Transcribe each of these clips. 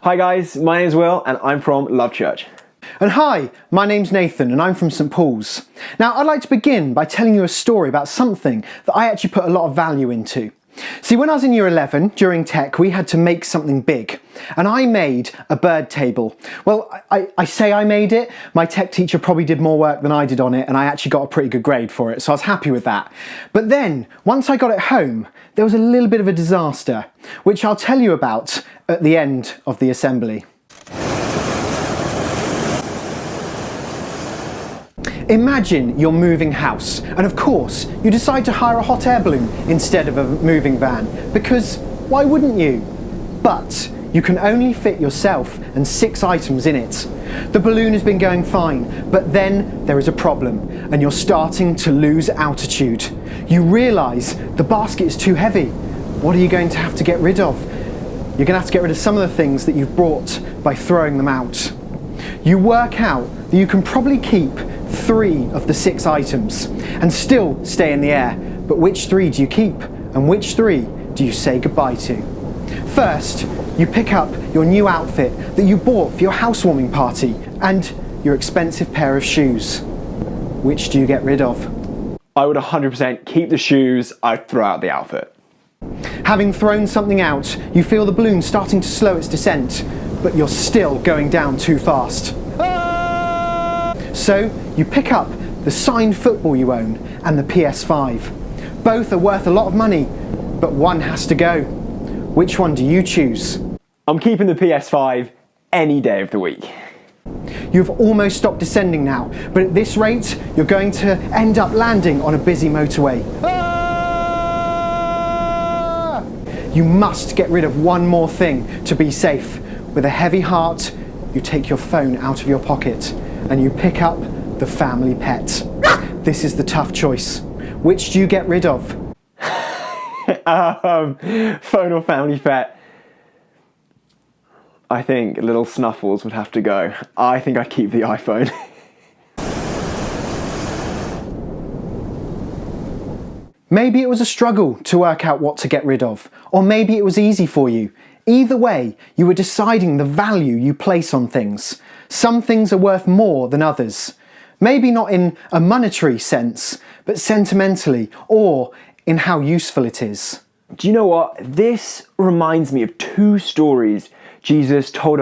Hi guys, my name is Will and I'm from Love Church. And hi, my name's Nathan and I'm from St Paul's. Now I'd like to begin by telling you a story about something that I actually put a lot of value into. See, when I was in year 11, during tech, we had to make something big. And I made a bird table. Well, I say I made it. My tech teacher probably did more work than I did on it, and I actually got a pretty good grade for it, so I was happy with that. But then, once I got it home, there was a little bit of a disaster, which I'll tell you about at the end of the assembly. Imagine you're moving house, and of course, you decide to hire a hot air balloon instead of a moving van, because why wouldn't you? But you can only fit yourself and 6 items in it. The balloon has been going fine, but then there is a problem, and you're starting to lose altitude. You realise the basket is too heavy. What are you going to have to get rid of? You're going to have to get rid of some of the things that you've brought by throwing them out. You work out that you can probably keep 3 of the 6 items and still stay in the air, but which 3 do you keep and which 3 do you say goodbye to? First, you pick up your new outfit that you bought for your housewarming party and your expensive pair of shoes. Which do you get rid of? I would 100% keep the shoes, I'd throw out the outfit. Having thrown something out, you feel the balloon starting to slow its descent, but you're still going down too fast. So you pick up the signed football you own and the PS5. Both are worth a lot of money, but one has to go. Which one do you choose? I'm keeping the PS5 any day of the week. You've almost stopped descending now, but at this rate, you're going to end up landing on a busy motorway. You must get rid of one more thing to be safe. With a heavy heart, you take your phone out of your pocket and you pick up the family pet. This is the tough choice. Which do you get rid of? Phone or family pet? I think little Snuffles would have to go. I think I'd keep the iPhone. Maybe it was a struggle to work out what to get rid of, or maybe it was easy for you. Either way, you were deciding the value you place on things. Some things are worth more than others. Maybe not in a monetary sense, but sentimentally, or in how useful it is. Do you know what? This reminds me of 2 stories Jesus told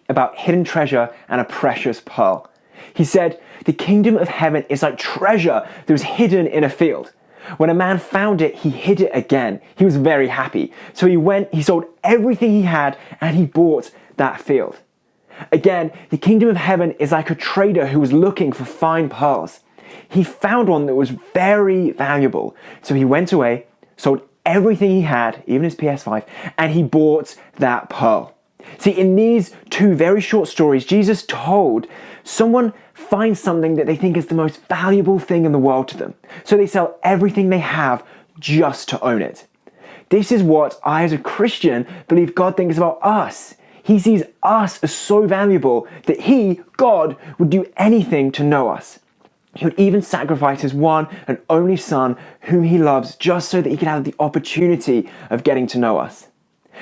about hidden treasure and a precious pearl. He said, the kingdom of heaven is like treasure that was hidden in a field. When a man found it, he hid it again. He was very happy. So he sold everything he had and he bought that field. Again, the kingdom of heaven is like a trader who was looking for fine pearls. He found one that was very valuable. So he went away, sold everything he had, even his PS5, and he bought that pearl. See, in these 2 very short stories, Jesus told someone finds something that they think is the most valuable thing in the world to them. So they sell everything they have just to own it. This is what I, as a Christian, believe God thinks about us. He sees us as so valuable that He, God, would do anything to know us. He would even sacrifice His one and only Son, whom He loves, just so that He could have the opportunity of getting to know us.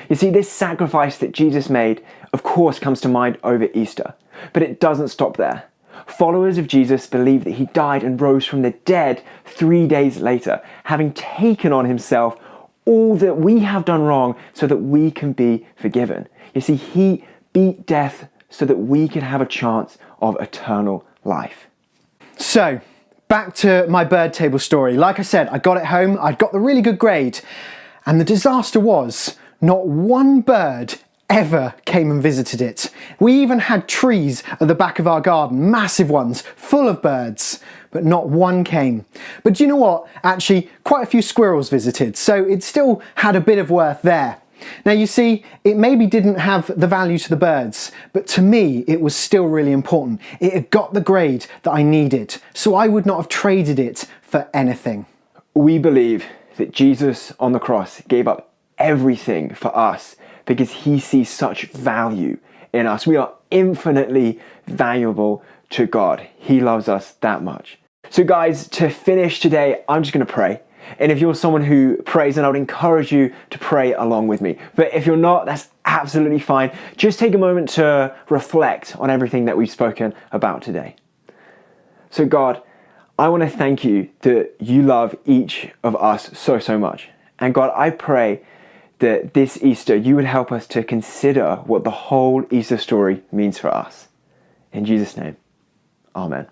You see, this sacrifice that Jesus made, of course, comes to mind over Easter. But it doesn't stop there. Followers of Jesus believe that He died and rose from the dead 3 days later, having taken on Himself all that we have done wrong so that we can be forgiven. You see, He beat death so that we could have a chance of eternal life. So, back to my bird table story. Like I said, I got it home, I'd got the really good grade, and the disaster was not one bird ever came and visited it. We even had trees at the back of our garden, massive ones, full of birds, but not one came. But do you know what? Actually, quite a few squirrels visited, so it still had a bit of worth there. Now you see, it maybe didn't have the value to the birds, but to me it was still really important. It had got the grade that I needed, so I would not have traded it for anything. We believe that Jesus on the cross gave up everything for us because He sees such value in us. We are infinitely valuable to God. He loves us that much. So guys, to finish today, I'm just going to pray. And if you're someone who prays, then I would encourage you to pray along with me. But if you're not, that's absolutely fine. Just take a moment to reflect on everything that we've spoken about today. So God, I want to thank you that you love each of us so, so much. And God, I pray that this Easter you would help us to consider what the whole Easter story means for us. In Jesus' name, amen.